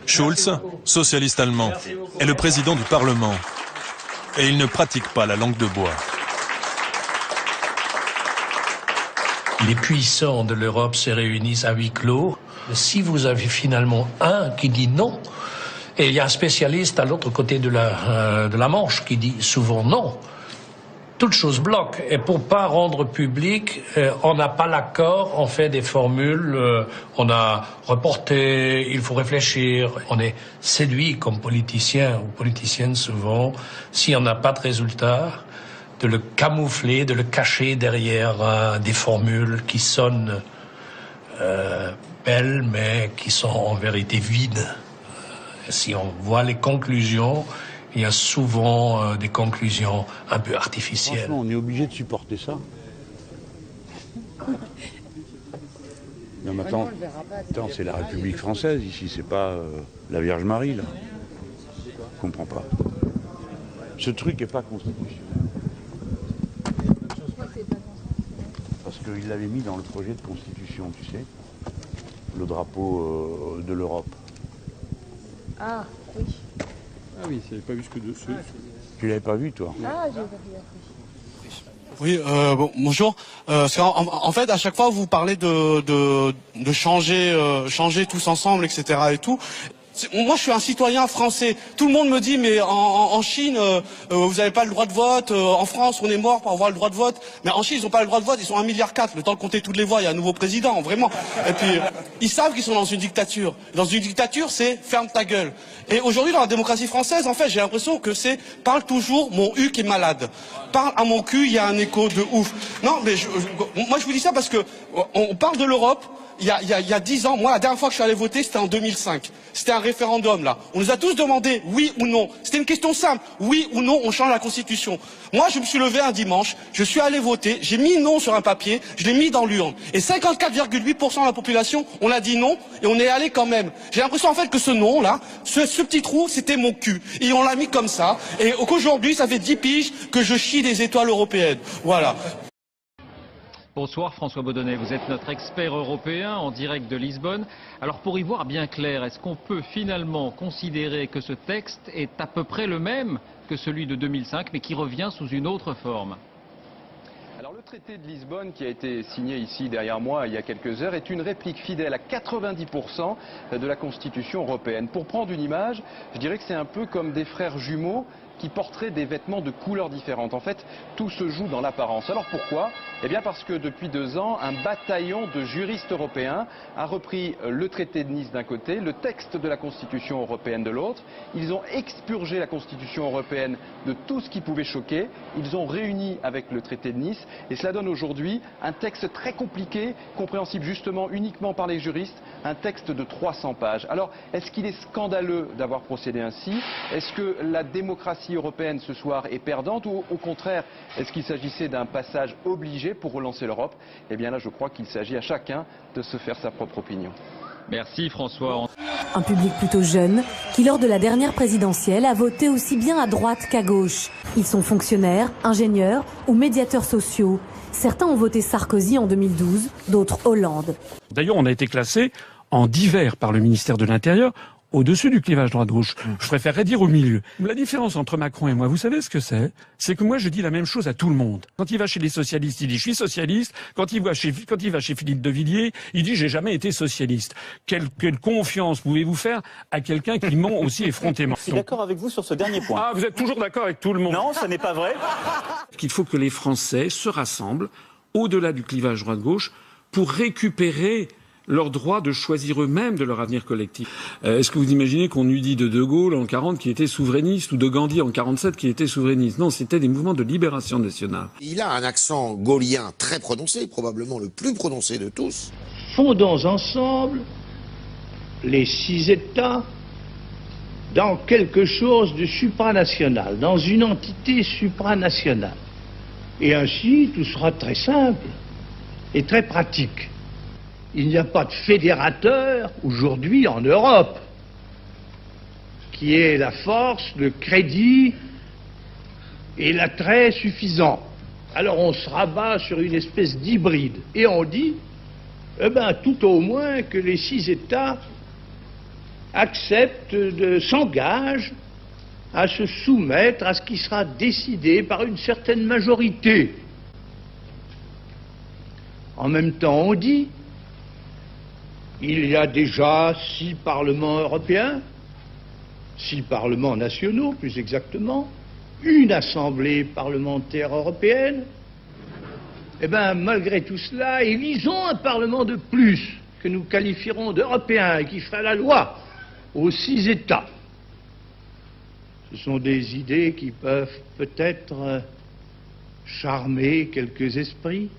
Schulz, socialiste allemand, est le président du Parlement. Et il ne pratique pas la langue de bois. Les puissants de l'Europe se réunissent à huis clos. Si vous avez finalement un qui dit non, et il y a un spécialiste à l'autre côté de la Manche qui dit souvent non, toute chose bloque. Et pour pas rendre public, on n'a pas l'accord, on fait des formules, on a reporté, il faut réfléchir. On est séduit comme politicien ou politicienne souvent, si on n'a pas de résultat, de le camoufler, de le cacher derrière des formules qui sonnent belles, mais qui sont en vérité vides. Si on voit les conclusions, il y a souvent des conclusions un peu artificielles. Franchement, on est obligé de supporter ça. Non mais attends, c'est la République française ici, c'est pas la Vierge Marie là. Je comprends pas. Ce truc est pas constitutionnel. Parce qu'il l'avait mis dans le projet de constitution, tu sais, le drapeau de l'Europe. Ah, oui. Ah oui, j'avais pas vu ce que dessus. Tu l'avais pas vu, toi? Ah, j'ai vu. Oui, bonjour. En fait, à chaque fois, vous parlez de changer tous ensemble, etc. et tout. Moi, je suis un citoyen français. Tout le monde me dit, mais en Chine, vous n'avez pas le droit de vote. En France, on est mort pour avoir le droit de vote. Mais en Chine, ils n'ont pas le droit de vote. Ils sont 1,4 milliard. Le temps de compter toutes les voix, il y a un nouveau président, vraiment. Et puis, ils savent qu'ils sont dans une dictature. Dans une dictature, c'est ferme ta gueule. Et aujourd'hui, dans la démocratie française, en fait, j'ai l'impression que c'est parle toujours mon huc est malade. Parle à mon cul, il y a un écho de ouf. Non, mais moi, je vous dis ça parce que on parle de l'Europe. Il y a 10 ans, moi, la dernière fois que je suis allé voter, c'était en 2005. C'était un référendum, là. On nous a tous demandé oui ou non. C'était une question simple. Oui ou non, on change la Constitution. Moi, je me suis levé un dimanche, je suis allé voter, j'ai mis non sur un papier, je l'ai mis dans l'urne. Et 54,8% de la population, on a dit non, et on est allé quand même. J'ai l'impression, en fait, que ce non, là, ce petit trou, c'était mon cul. Et on l'a mis comme ça. Et qu'aujourd'hui, ça fait 10 piges que je chie des étoiles européennes. Voilà. Bonsoir François Baudonnet, vous êtes notre expert européen en direct de Lisbonne. Alors pour y voir bien clair, est-ce qu'on peut finalement considérer que ce texte est à peu près le même que celui de 2005 mais qui revient sous une autre forme ? Alors le traité de Lisbonne qui a été signé ici derrière moi il y a quelques heures est une réplique fidèle à 90% de la Constitution européenne. Pour prendre une image, je dirais que c'est un peu comme des frères jumeaux qui porteraient des vêtements de couleurs différentes. En fait, tout se joue dans l'apparence. Alors pourquoi ? Eh bien parce que depuis 2 ans, un bataillon de juristes européens a repris le traité de Nice d'un côté, le texte de la Constitution européenne de l'autre. Ils ont expurgé la Constitution européenne de tout ce qui pouvait choquer. Ils ont réuni avec le traité de Nice et cela donne aujourd'hui un texte très compliqué, compréhensible justement uniquement par les juristes, un texte de 300 pages. Alors, est-ce qu'il est scandaleux d'avoir procédé ainsi ? Est-ce que la démocratie européenne ce soir est perdante ou au contraire, est-ce qu'il s'agissait d'un passage obligé pour relancer l'Europe? Eh bien là, je crois qu'il s'agit à chacun de se faire sa propre opinion. Merci François. Un public plutôt jeune qui, lors de la dernière présidentielle, a voté aussi bien à droite qu'à gauche. Ils sont fonctionnaires, ingénieurs ou médiateurs sociaux. Certains ont voté Sarkozy en 2012, d'autres Hollande. D'ailleurs, on a été classé en divers par le ministère de l'Intérieur, au-dessus du clivage droite-gauche. Je préférerais dire au milieu. La différence entre Macron et moi, vous savez ce que c'est? C'est que moi, je dis la même chose à tout le monde. Quand il va chez les socialistes, il dit « je suis socialiste ». Quand il va chez Philippe de Villiers, il dit « j'ai jamais été socialiste ». Quelle confiance pouvez-vous faire à quelqu'un qui ment aussi effrontément? Je suis d'accord avec vous sur ce dernier point. Ah, vous êtes toujours d'accord avec tout le monde? Non, ça n'est pas vrai. Il faut que les Français se rassemblent au-delà du clivage droite-gauche pour récupérer leur droit de choisir eux-mêmes de leur avenir collectif. Est-ce que vous imaginez qu'on eût dit de De Gaulle en 40 qui était souverainiste ou de Gandhi en 47 qui était souverainiste? Non, c'était des mouvements de libération nationale. Il a un accent gaullien très prononcé, probablement le plus prononcé de tous. Fondons ensemble les 6 États dans quelque chose de supranational, dans une entité supranationale. Et ainsi, tout sera très simple et très pratique. Il n'y a pas de fédérateur aujourd'hui en Europe qui ait la force, le crédit et l'attrait suffisant. Alors on se rabat sur une espèce d'hybride et on dit, eh ben, tout au moins que les 6 États s'engage à se soumettre à ce qui sera décidé par une certaine majorité. En même temps, on dit, il y a déjà 6 parlements européens, 6 parlements nationaux, plus exactement, une assemblée parlementaire européenne. Eh bien, malgré tout cela, élisons un parlement de plus, que nous qualifierons d'européen et qui fera la loi aux 6 États. Ce sont des idées qui peuvent peut-être charmer quelques esprits,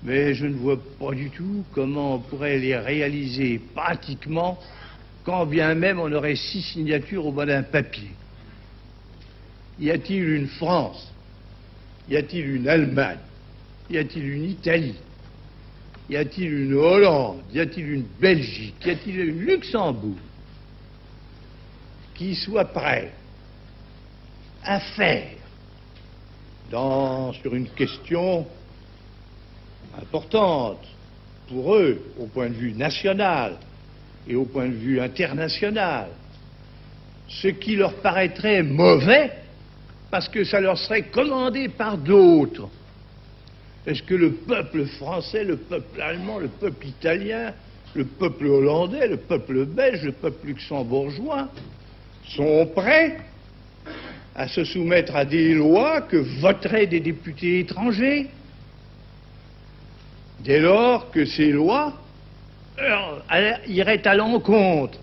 mais je ne vois pas du tout comment on pourrait les réaliser pratiquement, quand bien même on aurait 6 signatures au bas d'un papier. Y a-t-il une France? Y a-t-il une Allemagne? Y a-t-il une Italie? Y a-t-il une Hollande? Y a-t-il une Belgique? Y a-t-il une Luxembourg qui soit prêt à faire sur une question importante pour eux, au point de vue national et au point de vue international, ce qui leur paraîtrait mauvais parce que ça leur serait commandé par d'autres? Est-ce que le peuple français, le peuple allemand, le peuple italien, le peuple hollandais, le peuple belge, le peuple luxembourgeois sont prêts à se soumettre à des lois que voteraient des députés étrangers, dès lors que ces lois iraient à l'encontre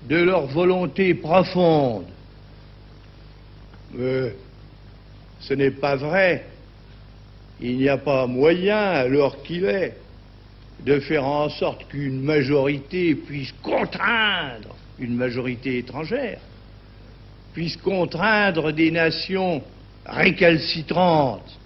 de leur volonté profonde? Ce n'est pas vrai. Il n'y a pas moyen, alors qu'il est, de faire en sorte qu'une majorité puisse contraindre une majorité étrangère, puisse contraindre des nations récalcitrantes